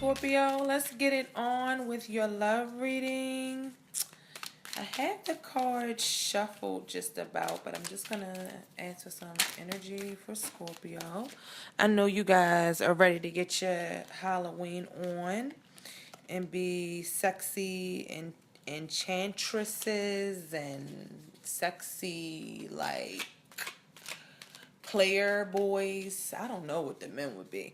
Scorpio, let's get it on with your love reading. I have the cards shuffled just about, but I'm just going to answer some energy for Scorpio. I know you guys are ready to get your Halloween on and be sexy and enchantresses and sexy, like, player boys. I don't know what the men would be.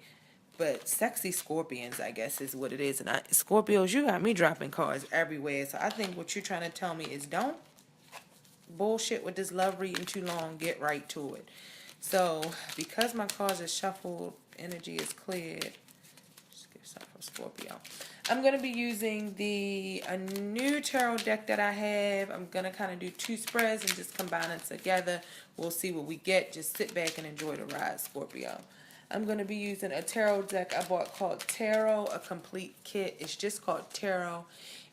But sexy scorpions, I guess, is what it is. And Scorpios, you got me dropping cards everywhere. So I think what you're trying to tell me is don't bullshit with this love reading too long. Get right to it. So because my cards are shuffled, energy is cleared. Just give some from Scorpio. I'm going to be using a new tarot deck that I have. I'm going to kind of do two spreads and just combine it together. We'll see what we get. Just sit back and enjoy the ride, Scorpio. I'm going to be using a tarot deck I bought called Tarot, a complete kit. It's just called Tarot.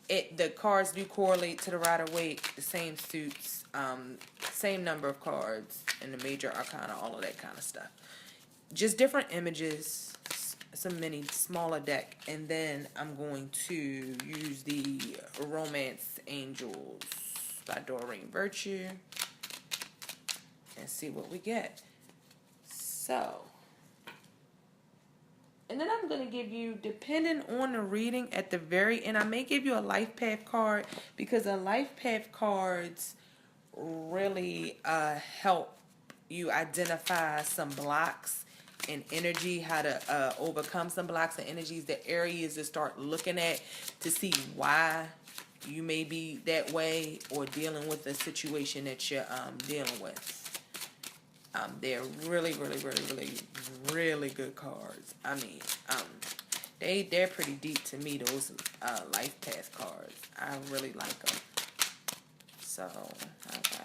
The cards do correlate to the Rider-Waite, the same suits, same number of cards, and the major arcana, all of that kind of stuff. Just different images, some mini smaller deck, and then I'm going to use the Romance Angels by Doreen Virtue and see what we get. So, and then I'm going to give you, depending on the reading at the very end, I may give you a life path card because the life path cards really help you identify some blocks in energy, how to overcome some blocks and energies, the areas to start looking at to see why you may be that way or dealing with the situation that you're dealing with. They're really, really, really, really, really good cards. I mean, they're pretty deep to me, those life path cards. I really like them. So, okay.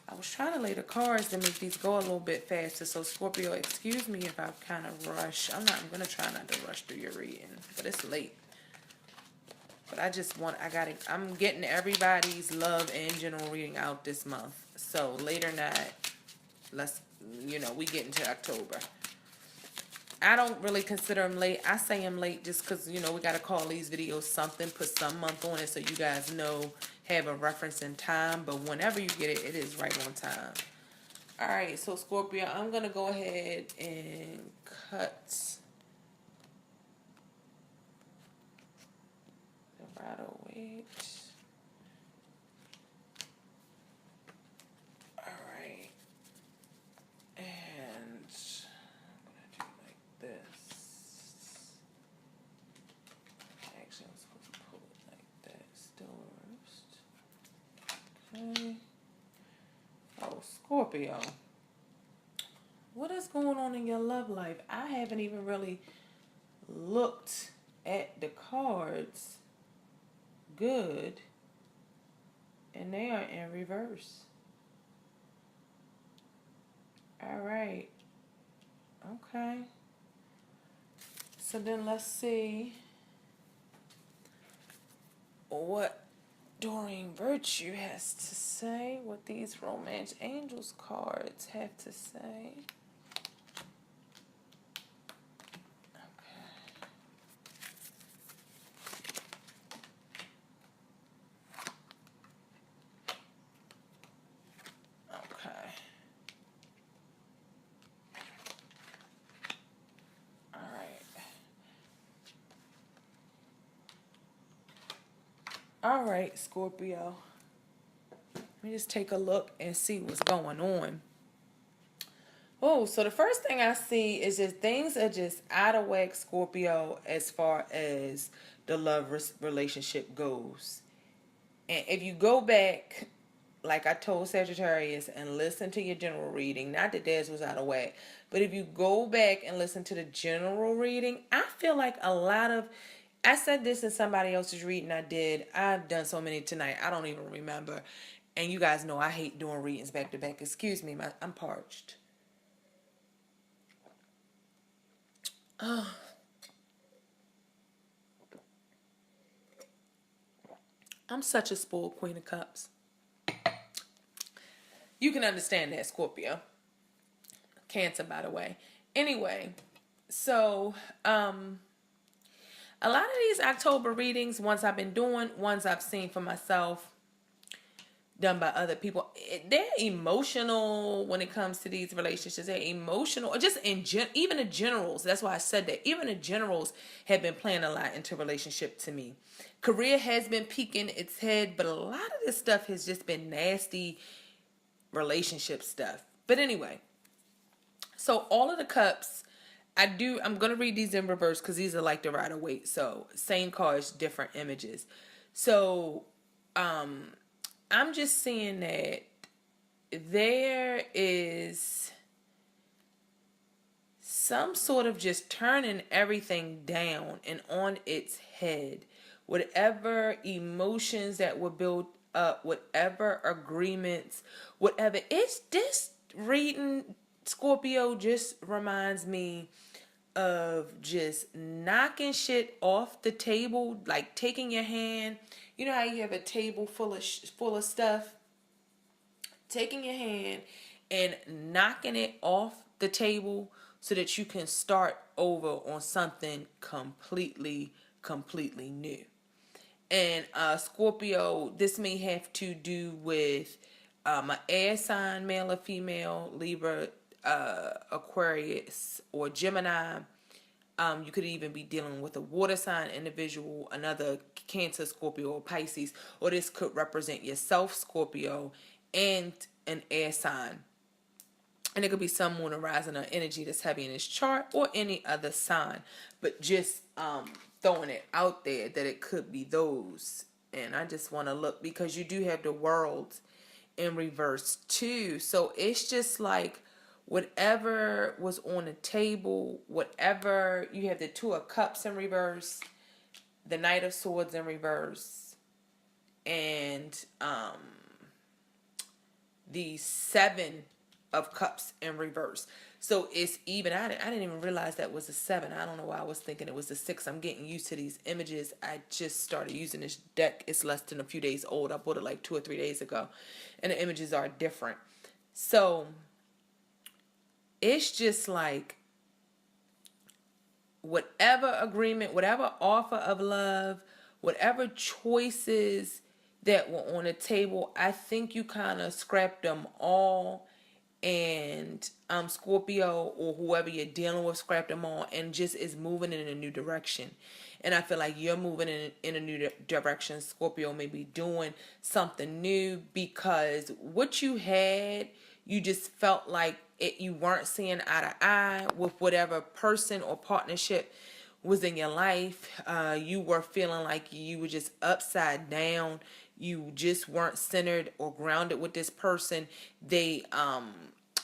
I was trying to lay the cards to make these go a little bit faster. So, Scorpio, excuse me if I kind of rush. I'm going to try not to rush through your reading, but it's late. But I'm getting everybody's love and general reading out this month. So later night, we get into October. I don't really consider them late. I say I'm late just because, we got to call these videos something, put some month on it so you guys know, have a reference in time. But whenever you get it, it is right on time. All right, so Scorpio, I'm going to go ahead and cut Rider-Waite. Alright. And I'm going to do like this. Actually, I'm supposed to pull it like that first. Okay. Oh, Scorpio. What is going on in your love life? I haven't even really looked at the cards good, and they are in reverse. All right. Okay. So then let's see what Doreen Virtue has to say, what these Romance Angels cards have to say. All right, Scorpio. Let me just take a look and see what's going on. Oh, so the first thing I see is just things are just out of whack, Scorpio, as far as the love relationship goes. And if you go back, like I told Sagittarius, and listen to your general reading, not that theirs was out of whack, but if you go back and listen to the general reading, I feel like I said this in somebody else's reading I did. I've done so many tonight, I don't even remember. And you guys know I hate doing readings back to back. Excuse me, I'm parched. Oh. I'm such a spoiled Queen of Cups. You can understand that, Scorpio. Cancer, by the way. Anyway, so a lot of these October readings, ones I've been doing, ones I've seen for myself, done by other people, they're emotional when it comes to these relationships. They're emotional, or just even the generals. That's why I said that. Even the generals have been playing a lot into relationship to me. Career has been peeking its head, but a lot of this stuff has just been nasty relationship stuff. But anyway, so all of the cups, I'm going to read these in reverse because these are like the Rider-Waite. So same cards, different images. So I'm just seeing that there is some sort of just turning everything down and on its head. Whatever emotions that were built up, whatever agreements, whatever. It's this reading, Scorpio, just reminds me of just knocking shit off the table, like taking your hand. You know how you have a table full of stuff? Taking your hand and knocking it off the table so that you can start over on something completely new. And Scorpio, this may have to do with an air sign, male or female, Libra, Aquarius, or Gemini. You could even be dealing with a water sign individual, another Cancer, Scorpio, or Pisces. Or this could represent yourself, Scorpio, and an air sign. And it could be some moon rising or energy that's heavy in this chart, or any other sign. But just throwing it out there that it could be those. And I just want to look, because you do have the World in reverse too. So it's just like whatever was on the table, whatever, you have the Two of Cups in reverse, the Knight of Swords in reverse, and the Seven of Cups in reverse. So it's even. I didn't even realize that was a 7. I don't know why I was thinking it was a 6. I'm getting used to these images. I just started using this deck. It's less than a few days old. I bought it like 2 or 3 days ago, and the images are different. So it's just like whatever agreement, whatever offer of love, whatever choices that were on the table, I think you kind of scrapped them all. And Scorpio, or whoever you're dealing with, scrapped them all and just is moving in a new direction. And I feel like you're moving in a new direction. Scorpio may be doing something new, because what you had, you just felt like you weren't seeing eye to eye with whatever person or partnership was in your life. You were feeling like you were just upside down. You just weren't centered or grounded with this person. They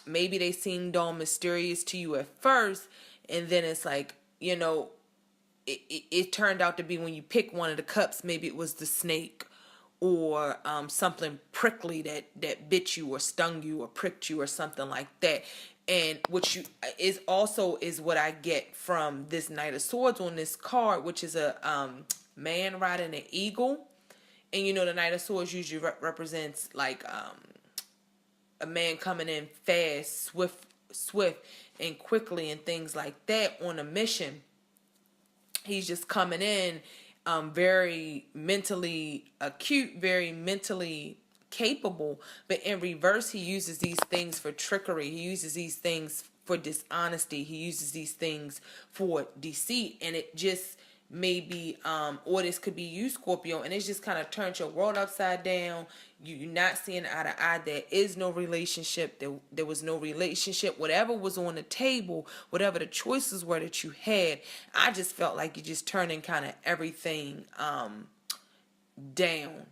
maybe they seemed all mysterious to you at first, and then it's like, it turned out to be, when you pick one of the cups, maybe it was the snake, or something prickly that bit you or stung you or pricked you or something like that. And what you is also is what I get from this Knight of Swords on this card, which is a man riding an eagle. And the Knight of Swords usually represents like a man coming in fast, swift and quickly and things like that on a mission. He's just coming in very mentally acute, very mentally capable, but in reverse, he uses these things for trickery. He uses these things for dishonesty. He uses these things for deceit, and it just maybe or this could be you, Scorpio, and it's just kind of turned your world upside down. You're not seeing eye to eye. There is no relationship. There was no relationship. Whatever was on the table, whatever the choices were that you had, I just felt like you just turning kind of everything down,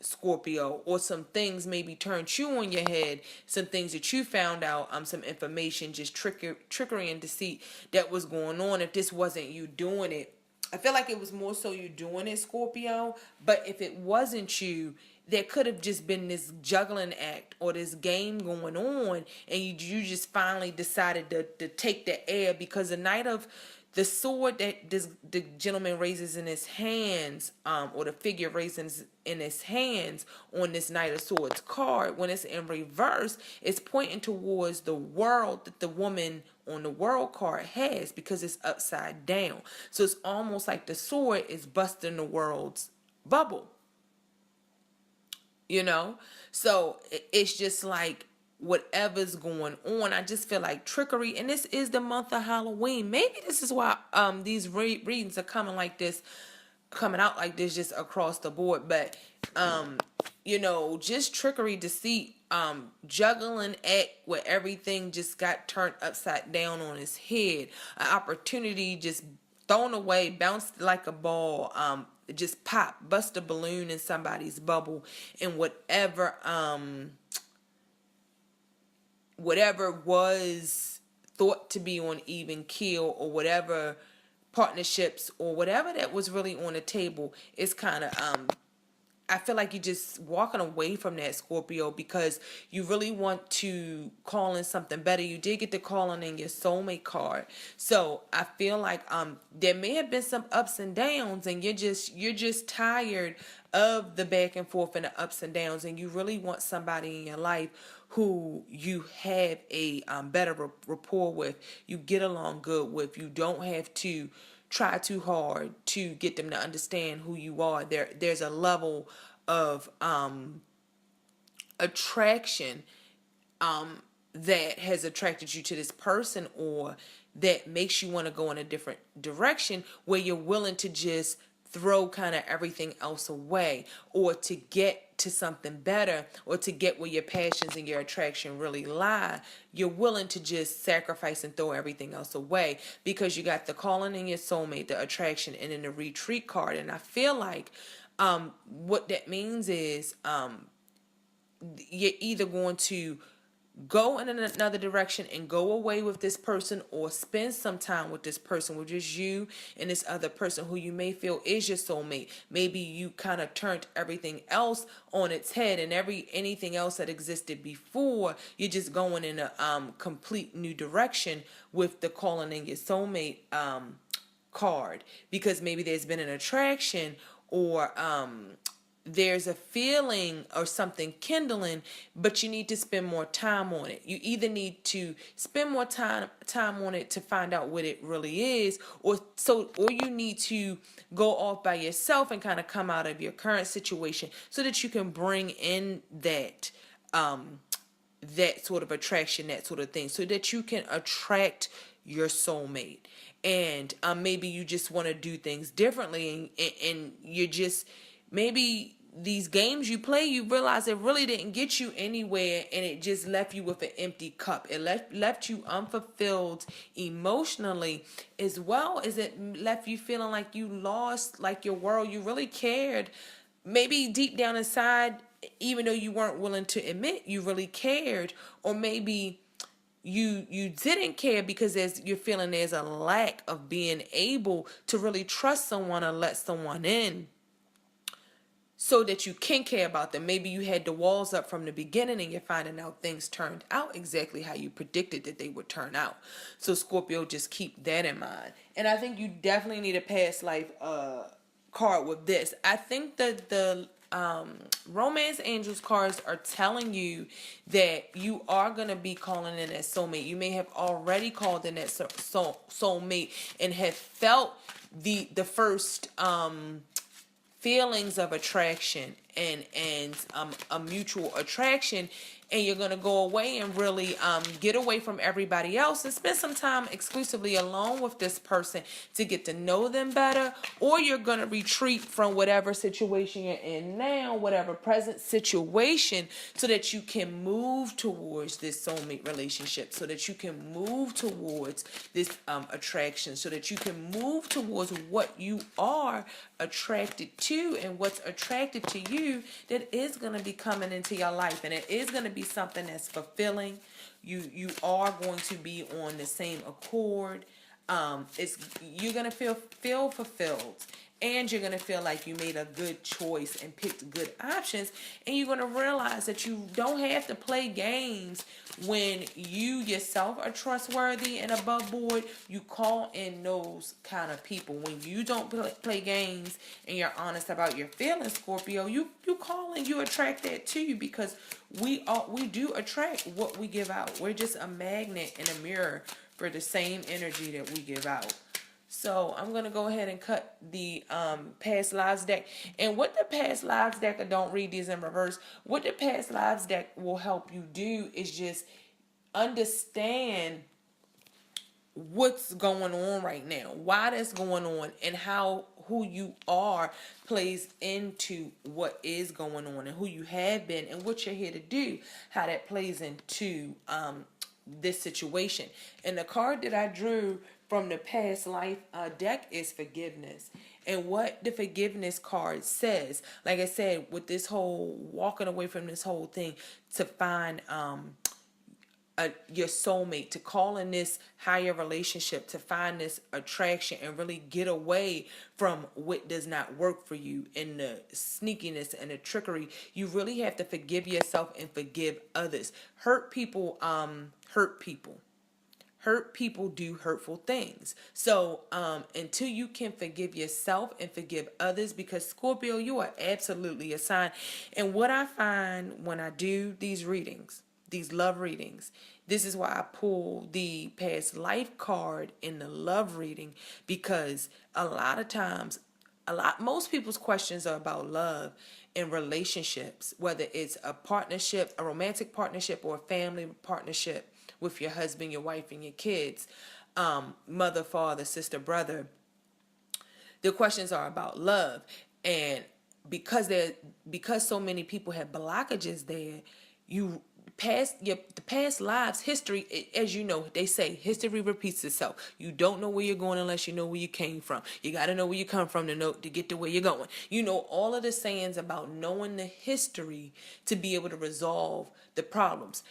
Scorpio. Or some things maybe turned you on your head, some things that you found out, some information, just trickery and deceit that was going on. If this wasn't you doing it, I feel like it was more so you doing it, Scorpio. But if it wasn't you, there could have just been this juggling act or this game going on, and you just finally decided to take the air, because the the sword that the gentleman raises in his hands, or the figure raises in his hands on this Knight of Swords card, when it's in reverse, it's pointing towards the world that the woman on the world card has, because it's upside down. So it's almost like the sword is busting the world's bubble, you know? So it's just like, whatever's going on, I just feel like trickery. And this is the month of Halloween. Maybe this is why these readings are coming out like this, just across the board. But you know, just trickery, deceit, juggling act where everything just got turned upside down on his head, an opportunity just thrown away, bounced like a ball, just pop, bust a balloon in somebody's bubble, and whatever was thought to be on even keel, or whatever partnerships or whatever that was really on the table, is kind of I feel like you're just walking away from that, Scorpio, because you really want to call in something better. You did get the calling in your soulmate card. So I feel like there may have been some ups and downs, and you're just tired of the back and forth and the ups and downs, and you really want somebody in your life who you have a better rapport with, you get along good with. You don't have to try too hard to get them to understand who you are. There's a level of attraction that has attracted you to this person, or that makes you want to go in a different direction, where you're willing to just throw kind of everything else away, or to get to something better, or to get where your passions and your attraction really lie. You're willing to just sacrifice and throw everything else away, because you got the calling in your soulmate, the attraction, and then the retreat card. And I feel like what that means is you're either going to go in another direction and go away with this person, or spend some time with this person, which is you and this other person who you may feel is your soulmate. Maybe you kind of turned everything else on its head, and anything else that existed before, you're just going in a complete new direction with the calling in your soulmate card, because maybe there's been an attraction, or there's a feeling or something kindling, but you need to spend more time on it. You either need to spend more time on it to find out what it really is, or you need to go off by yourself and kind of come out of your current situation, so that you can bring in that sort of attraction, that sort of thing, so that you can attract your soulmate. And maybe you just want to do things differently, and you're just, maybe these games you play, you realize it really didn't get you anywhere, and it just left you with an empty cup. It left you unfulfilled emotionally, as well as it left you feeling like you lost like your world. You really cared, maybe deep down inside, even though you weren't willing to admit you really cared. Or maybe you didn't care because you're feeling there's a lack of being able to really trust someone or let someone in, so that you can care about them. Maybe you had the walls up from the beginning, and you're finding out things turned out exactly how you predicted that they would turn out. So Scorpio, just keep that in mind. And I think you definitely need a past life card with this. I think that the romance angels cards are telling you that you are going to be calling in that soulmate. You may have already called in that soulmate, and have felt the first feelings of attraction, and a mutual attraction, and you're going to go away and really get away from everybody else and spend some time exclusively alone with this person to get to know them better. Or you're going to retreat from whatever situation you're in now, whatever present situation, so that you can move towards this soulmate relationship, so that you can move towards this attraction, so that you can move towards what you are attracted to, and what's attracted to you that is going to be coming into your life, and it is going to be something that's fulfilling. You are going to be on the same accord. You're going to feel fulfilled, and you're going to feel like you made a good choice and picked good options, and you're going to realize that you don't have to play games when you yourself are trustworthy and above board. You call in those kind of people. When you don't play games and you're honest about your feelings, Scorpio, you call and you attract that to you, because we do attract what we give out. We're just a magnet and a mirror for the same energy that we give out. So I'm going to go ahead and cut the past lives deck. And what the past lives deck, I don't read these in reverse, what the past lives deck will help you do is just understand what's going on right now, why that's going on, and how who you are plays into what is going on, and who you have been and what you're here to do, how that plays into this situation. And the card that I drew from the past life deck is forgiveness. And what the forgiveness card says, like I said, with this whole walking away from this whole thing to find your soulmate, to call in this higher relationship, to find this attraction and really get away from what does not work for you, and the sneakiness and the trickery. You really have to forgive yourself and forgive others. Hurt people do hurtful things. So until you can forgive yourself and forgive others, because Scorpio, you are absolutely a sign. And what I find when I do these readings, these love readings, this is why I pull the past life card in the love reading, because a lot of times, most people's questions are about love and relationships, whether it's a partnership, a romantic partnership, or a family partnership with your husband, your wife, and your kids, mother, father, sister, brother. The questions are about love. And because so many people have blockages there, the past lives history, as you know, they say history repeats itself. You don't know where you're going unless you know where you came from. You got to know where you come from to get to where you're going. You know all of the sayings about knowing the history to be able to resolve the problems.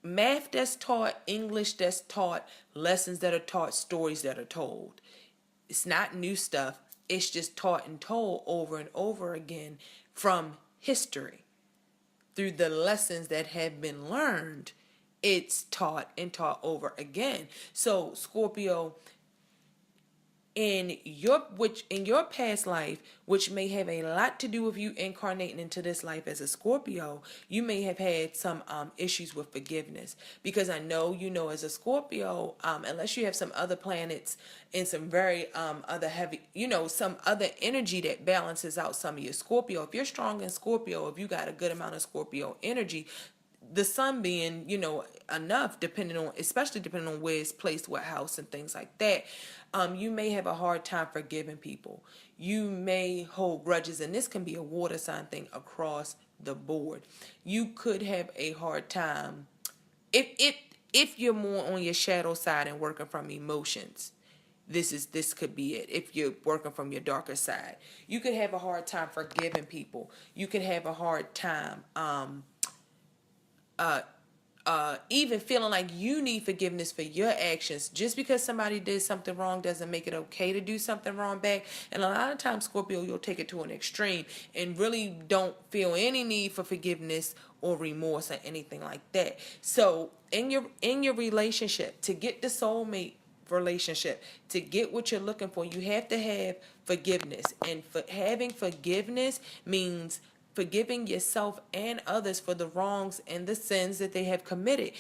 Math that's taught, English that's taught, lessons that are taught, stories that are told. It's not new stuff. It's just taught and told over and over again from history. Through the lessons that have been learned, it's taught and taught over again. So Scorpio, in your past life, which may have a lot to do with you incarnating into this life as a Scorpio, you may have had some issues with forgiveness, because I know as a Scorpio, unless you have some other planets and some very other heavy, some other energy that balances out some of your Scorpio. If you're strong in Scorpio, if you got a good amount of Scorpio energy, the sun being, enough, especially depending on where it's placed, what house and things like that, you may have a hard time forgiving people. You may hold grudges, and this can be a water sign thing across the board. You could have a hard time if you're more on your shadow side and working from emotions. This could be it. If you're working from your darker side, you could have a hard time forgiving people. You could have a hard time even feeling like you need forgiveness for your actions. Just because somebody did something wrong doesn't make it okay to do something wrong back. And a lot of times, Scorpio, you'll take it to an extreme and really don't feel any need for forgiveness or remorse or anything like that. So in your relationship, to get the soulmate relationship, to get what you're looking for, you have to have forgiveness. And having forgiveness means forgiving yourself and others for the wrongs and the sins that they have committed.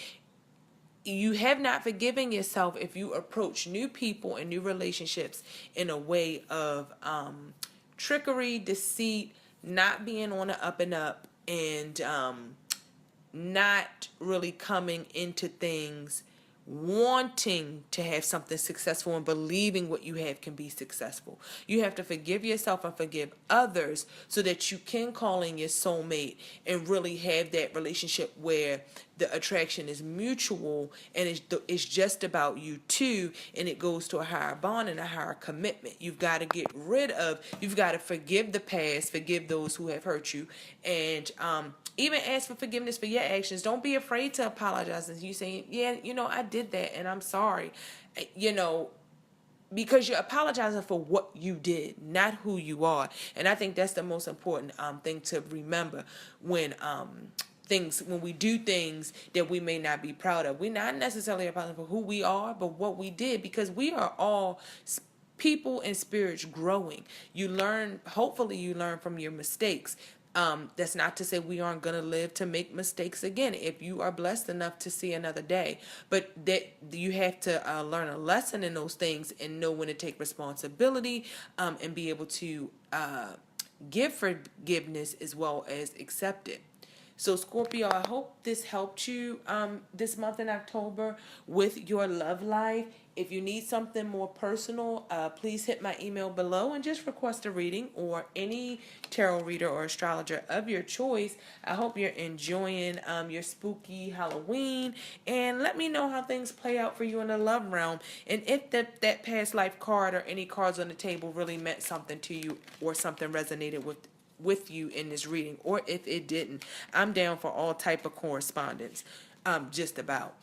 You have not forgiven yourself if you approach new people and new relationships in a way of trickery, deceit, not being on the up and up, and not really coming into things wanting to have something successful and believing what you have can be successful. You have to forgive yourself and forgive others so that you can call in your soulmate and really have that relationship where the attraction is mutual and it's just about you two, and it goes to a higher bond and a higher commitment. You've got to forgive the past, forgive those who have hurt you, and even ask for forgiveness for your actions. Don't be afraid to apologize. And you saying, yeah, I did that and I'm sorry. because you're apologizing for what you did, not who you are. And I think that's the most important thing to remember when when we do things that we may not be proud of. We're not necessarily apologizing for who we are, but what we did, because we are all people and spirits growing. You learn, hopefully you learn from your mistakes. That's not to say we aren't going to live to make mistakes again if you are blessed enough to see another day. But that you have to learn a lesson in those things and know when to take responsibility, and be able to give forgiveness as well as accept it. So Scorpio, I hope this helped you this month in October with your love life. If you need something more personal, please hit my email below and just request a reading, or any tarot reader or astrologer of your choice. I hope you're enjoying your spooky Halloween, and let me know how things play out for you in the love realm, and if that past life card or any cards on the table really meant something to you, or something resonated with you in this reading, or if it didn't. I'm down for all type of correspondence, just about,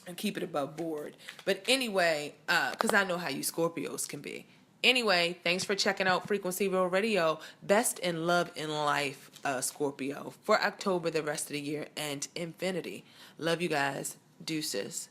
and keep it above board. But anyway, because I know how you Scorpios can be. Anyway, thanks for checking out Frequency Real Radio. Best in love and life, Scorpio, for October, the rest of the year, and infinity. Love you guys. Deuces.